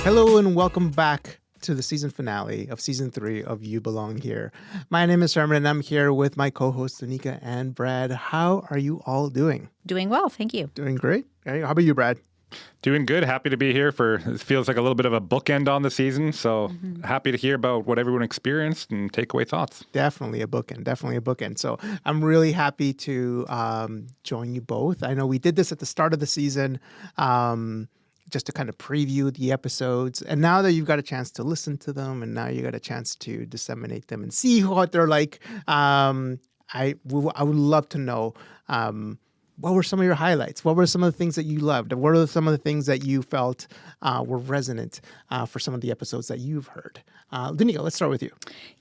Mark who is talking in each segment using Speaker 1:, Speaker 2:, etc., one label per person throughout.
Speaker 1: Hello and welcome back to the season finale of season 3 of You Belong Here. My name is Herman and I'm here with my co-hosts Danica and Brad. How are you all doing?
Speaker 2: Doing well, thank you.
Speaker 1: Doing great. Hey, how about you, Brad?
Speaker 3: Doing good. Happy to be here it feels like a little bit of a bookend on the season. So happy to hear about what everyone experienced and take away thoughts.
Speaker 1: Definitely a bookend. So I'm really happy to join you both. I know we did this at the start of the season just to kind of preview the episodes. And now that you've got a chance to listen to them and now you got a chance to disseminate them and see what they're like, I would love to know what were some of your highlights? What were some of the things that you loved? What are some of the things that you felt were resonant for some of the episodes that you've heard? Danica, let's start with you.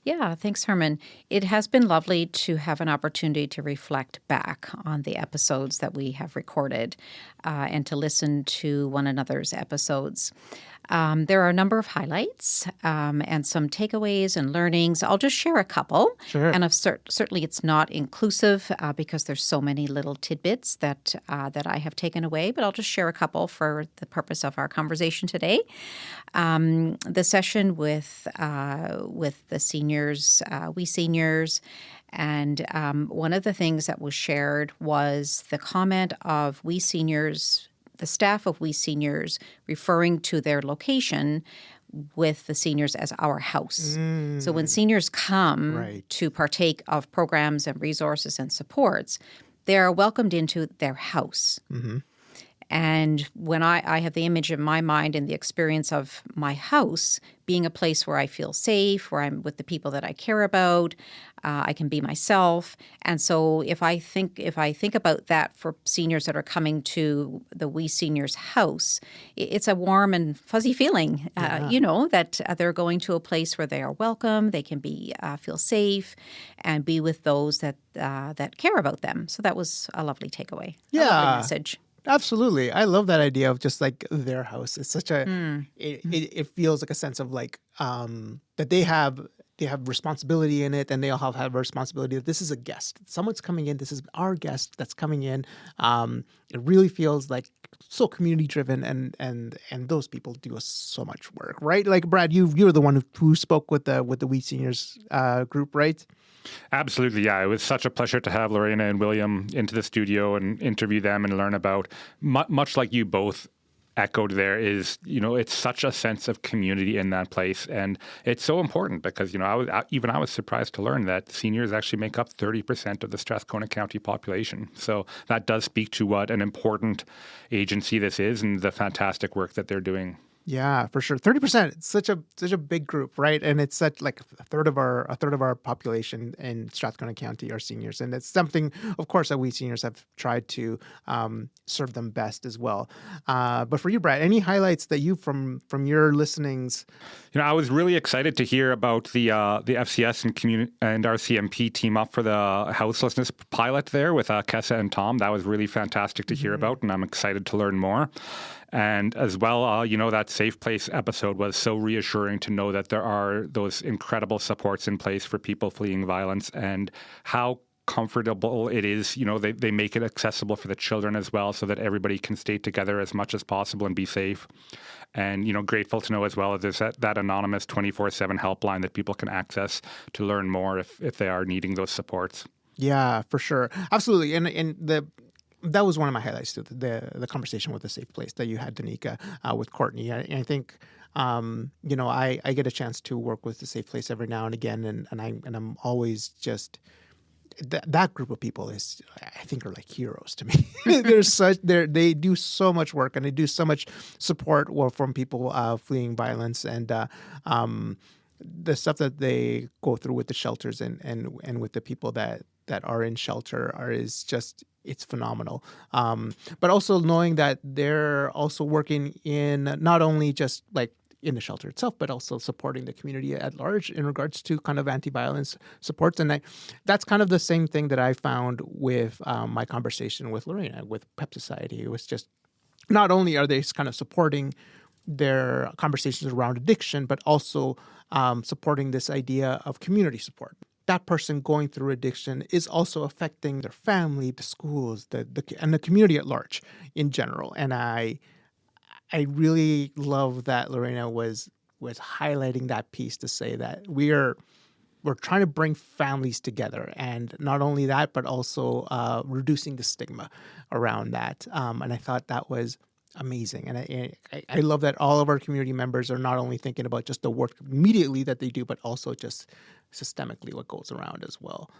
Speaker 2: Yeah, thanks, Herman. It has been lovely to have an opportunity to reflect back on the episodes that we have recorded and to listen to one another's episodes. There are a number of highlights and some takeaways and learnings. I'll just share a couple.
Speaker 1: Sure.
Speaker 2: And certainly it's not inclusive because there's so many little tidbits that I have taken away, but I'll just share a couple for the purpose of our conversation today. The session with the seniors, we seniors, and one of the things that was shared was the comment of we seniors, the staff of We Seniors referring to their location with the seniors as our house. So when seniors come to partake of programs and resources and supports, they are welcomed into their house. Mm-hmm. And when I have the image in my mind and the experience of my house being a place where I feel safe, where I'm with the people that I care about, I can be myself. And so if I think about that for seniors that are coming to the We Seniors house, it's a warm and fuzzy feeling, that they're going to a place where they are welcome, they can be feel safe, and be with those that care about them. So that was a lovely takeaway.
Speaker 1: Yeah.
Speaker 2: A lovely message.
Speaker 1: Absolutely. I love that idea of just like their house. It's such a, it feels like a sense of like, that they have responsibility in it and they all have a responsibility that this is a guest. Someone's coming in. This is our guest that's coming in. It really feels like so community driven and those people do so much work, right? Like Brad, you're the one who spoke with the We Seniors group, right?
Speaker 3: Absolutely, yeah. It was such a pleasure to have Lorena and William into the studio and interview them and learn about, much like you both echoed there, is, it's such a sense of community in that place. And it's so important because, I was surprised to learn that seniors actually make up 30% of the Strathcona County population. So that does speak to what an important agency this is and the fantastic work that they're doing.
Speaker 1: Yeah, for sure. 30%. It's such a big group, right? And it's such like a third of our population in Strathcona County are seniors, and it's something, of course, that We Seniors have tried to serve them best as well. But for you, Brad, any highlights that you from your listenings?
Speaker 3: I was really excited to hear about the FCS and RCMP team up for the houselessness pilot there with Kessa and Tom. That was really fantastic to hear about, and I'm excited to learn more. And as well, that Safe Place episode was so reassuring to know that there are those incredible supports in place for people fleeing violence and how comfortable it is. They make it accessible for the children as well so that everybody can stay together as much as possible and be safe. And, grateful to know as well that there's that anonymous 24/7 helpline that people can access to learn more if they are needing those supports.
Speaker 1: Yeah, for sure. Absolutely. That was one of my highlights too, the conversation with the Safe Place that you had, Danica, with Courtney. I think, I get a chance to work with the Safe Place every now and again, and I'm always just that group of people I think are like heroes to me. They do so much work and they do so much support from people fleeing violence and the stuff that they go through with the shelters and with the people that are in shelter it's phenomenal. But also knowing that they're also working in not only just like in the shelter itself, but also supporting the community at large in regards to kind of anti-violence supports. And that's kind of the same thing that I found with my conversation with Lorena, with PEP Society. It was just not only are they kind of supporting their conversations around addiction, but also supporting this idea of community support. That person going through addiction is also affecting their family, the schools, and the community at large in general. And I really love that Lorena was highlighting that piece to say that we're trying to bring families together, and not only that, but also reducing the stigma around that. And I thought that was amazing, and I love that all of our community members are not only thinking about just the work immediately that they do, but also just systemically what goes around as well.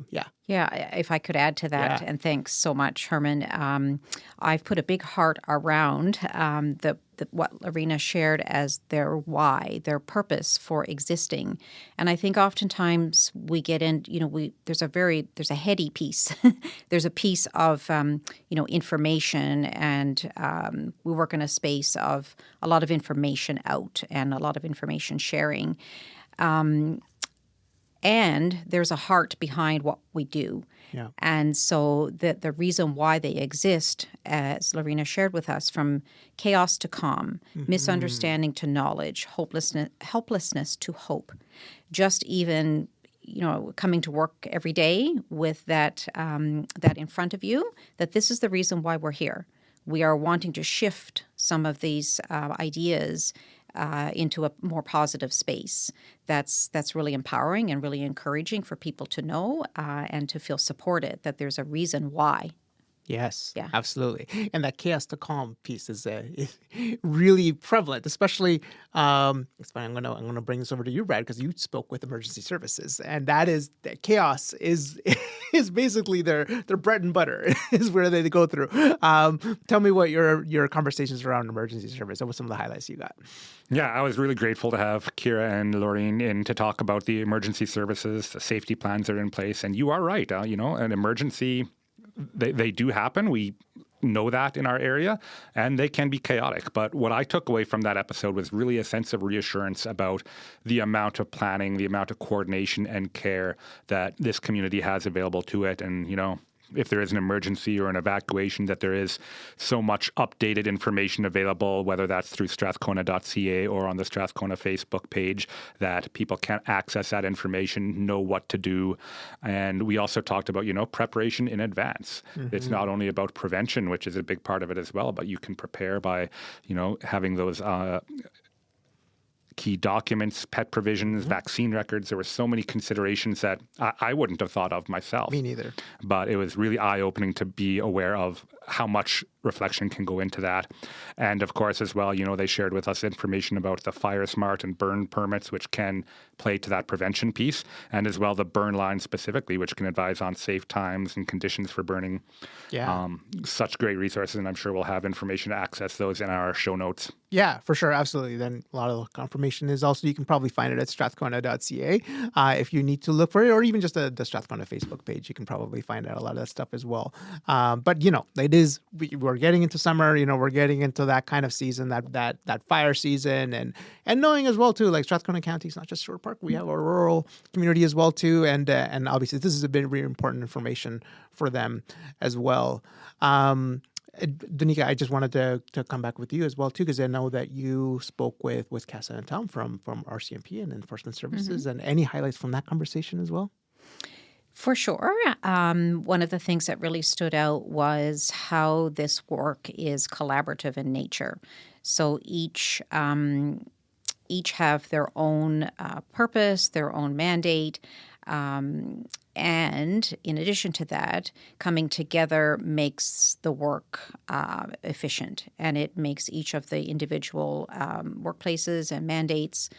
Speaker 1: Yeah,
Speaker 2: Yeah, if I could add to that,
Speaker 1: yeah,
Speaker 2: and thanks so much, Herman. I've put a big heart around what Lorena shared as their why, their purpose for existing, and I think oftentimes we get in. There's a heady piece. There's a piece of information, and we work in a space of a lot of information out and a lot of information sharing. And there's a heart behind what we do.
Speaker 1: yeah.
Speaker 2: And so the reason why they exist, as Lorena shared with us, from chaos to calm, misunderstanding to knowledge, helplessness to hope, just even coming to work every day with that in front of you, that this is the reason why we're here. We are wanting to shift some of these ideas into a more positive space. That's really empowering and really encouraging for people to know and to feel supported, that there's a reason why.
Speaker 1: Yes,
Speaker 2: Yeah.
Speaker 1: absolutely. And that chaos to calm piece is really prevalent, especially. It's funny. I'm gonna bring this over to you, Brad, because you spoke with emergency services, and that chaos is is basically their bread and butter is where they go through. Tell me what your conversations around emergency service. What were some of the highlights you got?
Speaker 3: Yeah, I was really grateful to have Kira and Laureen in to talk about the emergency services, the safety plans that are in place. And you are right. An emergency, they do happen. We know that in our area, and they can be chaotic. But what I took away from that episode was really a sense of reassurance about the amount of planning, the amount of coordination and care that this community has available to it. And, if there is an emergency or an evacuation, that there is so much updated information available, whether that's through strathcona.ca or on the Strathcona Facebook page, that people can access that information, know what to do. And we also talked about, preparation in advance. Mm-hmm. It's not only about prevention, which is a big part of it as well, but you can prepare by, having those key documents, pet provisions, vaccine records. There were so many considerations that I wouldn't have thought of myself.
Speaker 1: Me neither.
Speaker 3: But it was really eye-opening to be aware of how much reflection can go into that. And of course, as well, they shared with us information about the fire smart and burn permits, which can play to that prevention piece, and as well the burn line specifically, which can advise on safe times and conditions for burning.
Speaker 1: Yeah.
Speaker 3: Such great resources, and I'm sure we'll have information to access those in our show notes.
Speaker 1: Yeah, for sure. Absolutely. Then a lot of the confirmation is also, you can probably find it at strathcona.ca if you need to look for it, or even just the Strathcona Facebook page. You can probably find out a lot of that stuff as well. But, we're getting into summer, we're getting into that kind of season, that fire season, and knowing as well, too, like Strathcona County is not just Shore Park. We have a rural community as well, too. And obviously this is a very important information for them as well. Danica, I just wanted to come back with you as well, too, because I know that you spoke with Casa and Tom from RCMP and Enforcement Services, and any highlights from that conversation as well?
Speaker 2: For sure. One of the things that really stood out was how this work is collaborative in nature. So each have their own purpose, their own mandate. And in addition to that, coming together makes the work efficient, and it makes each of the individual workplaces and mandates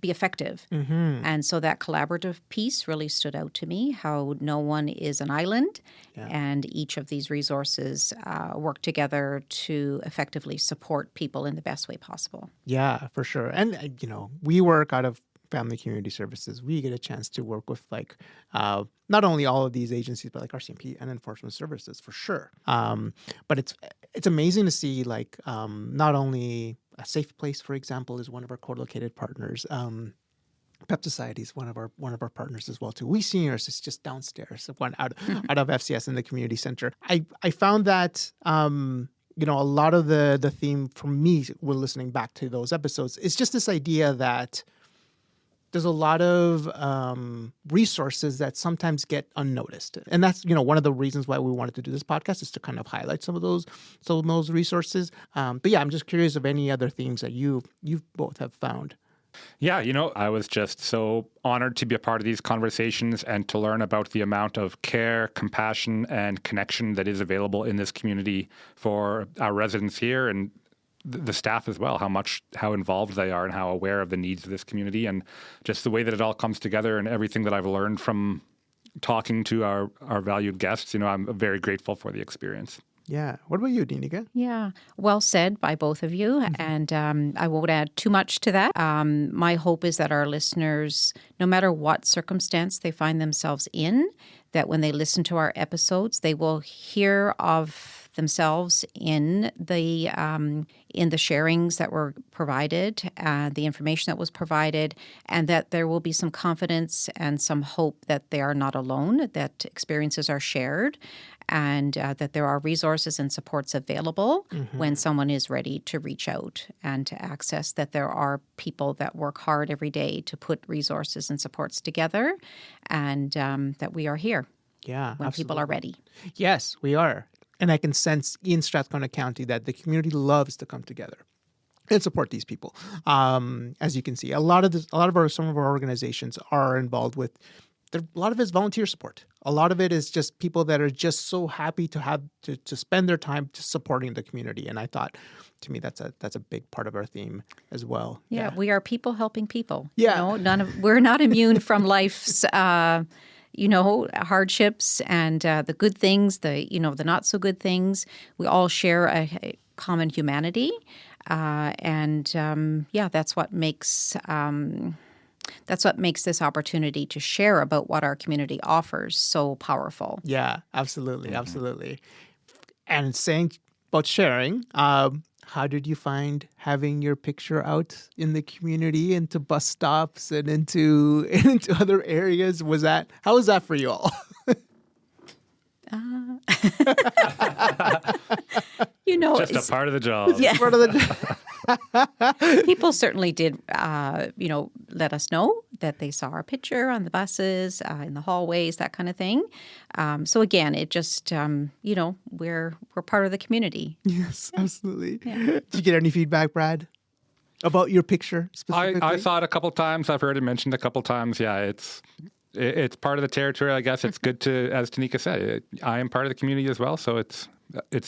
Speaker 2: be effective. Mm-hmm. And so that collaborative piece really stood out to me, how no one is an island, and each of these resources work together to effectively support people in the best way possible.
Speaker 1: Yeah, for sure. And, we work out of Family Community Services. We get a chance to work with not only all of these agencies, but like RCMP and Enforcement Services for sure. But it's amazing to see not only a Safe Place, for example, is one of our co-located partners. PEP Society is one of our partners as well too. We Seniors is just downstairs, one out of FCS in the community center. I found that a lot of the theme for me when listening back to those episodes is just this idea that there's a lot of resources that sometimes get unnoticed. And that's, one of the reasons why we wanted to do this podcast is to kind of highlight some of those resources. But yeah, I'm just curious of any other themes that you both have found.
Speaker 3: Yeah, I was just so honored to be a part of these conversations and to learn about the amount of care, compassion, and connection that is available in this community for our residents here and the staff as well, how involved they are and how aware of the needs of this community, and just the way that it all comes together and everything that I've learned from talking to our valued guests. I'm very grateful for the experience.
Speaker 1: Yeah. What about you, Danica?
Speaker 2: Yeah. Well said by both of you. And I won't add too much to that. My hope is that our listeners, no matter what circumstance they find themselves in, that when they listen to our episodes, they will hear of themselves in the sharings that were provided, the information that was provided, and that there will be some confidence and some hope that they are not alone, that experiences are shared, and that there are resources and supports available when someone is ready to reach out and to access, that there are people that work hard every day to put resources and supports together, and that we are here when people are ready.
Speaker 1: Yes, we are. And I can sense in Strathcona County that the community loves to come together and support these people. As you can see, some of our organizations are involved with. A lot of it is volunteer support. A lot of it is just people that are just so happy to have to spend their time just supporting the community. And I thought, to me, that's a big part of our theme as well.
Speaker 2: Yeah, we are people helping people.
Speaker 1: Yeah,
Speaker 2: we're not immune from life's. Hardships and the good things, the not so good things. We all share a common humanity, that's what makes this opportunity to share about what our community offers so powerful.
Speaker 1: Yeah, absolutely, absolutely. And saying about sharing, how did you find having your picture out in the community, into bus stops and into other areas? How was that for you all?
Speaker 3: Just a part of the job.
Speaker 2: Yeah.
Speaker 1: Part of the
Speaker 2: People certainly did, let us know that they saw our picture on the buses, in the hallways, that kind of thing. So again, it just, we're part of the community.
Speaker 1: Yes, absolutely. Yeah. Did you get any feedback, Brad, about your picture specifically?
Speaker 3: I saw it a couple times. I've heard it mentioned a couple times. Yeah, it's part of the territory. I guess it's good to, as Tanika said, I am part of the community as well. So it's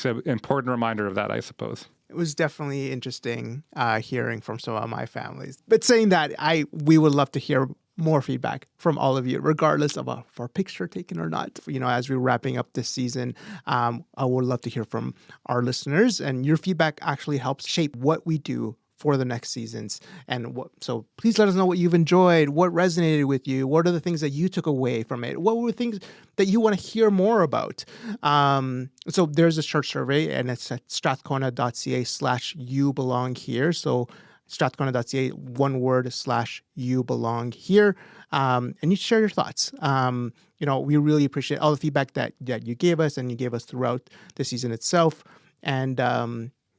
Speaker 3: an important reminder of that, I suppose.
Speaker 1: It was definitely interesting hearing from some of my families. But saying that, we would love to hear more feedback from all of you, regardless of our picture taken or not. As we're wrapping up this season, I would love to hear from our listeners. And your feedback actually helps shape what we do for the next seasons. So please let us know what you've enjoyed, what resonated with you, what are the things that you took away from it, what were things that you want to hear more about. So there's a short survey, and it's at strathcona.ca/you belong here. So strathcona.ca, one word /you belong here. And you share your thoughts. We really appreciate all the feedback that you gave us and you gave us throughout the season itself. And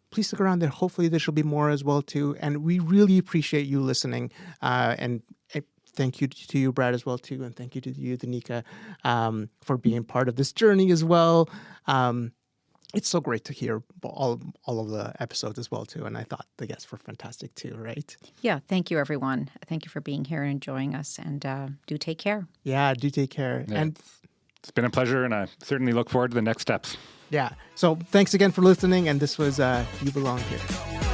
Speaker 1: please stick around there. Hopefully there will be more as well, too. And we really appreciate you listening. And thank you to you, Brad, as well, too. And thank you to you, Danica, for being part of this journey as well. It's so great to hear all of the episodes as well, too. And I thought the guests were fantastic, too, right?
Speaker 2: Yeah. Thank you, everyone. Thank you for being here and enjoying us. And do take care.
Speaker 1: Yeah, do take care.
Speaker 3: Yeah.
Speaker 1: And
Speaker 3: it's been a pleasure, and I certainly look forward to the next steps.
Speaker 1: Yeah. So thanks again for listening. And this was You Belong Here.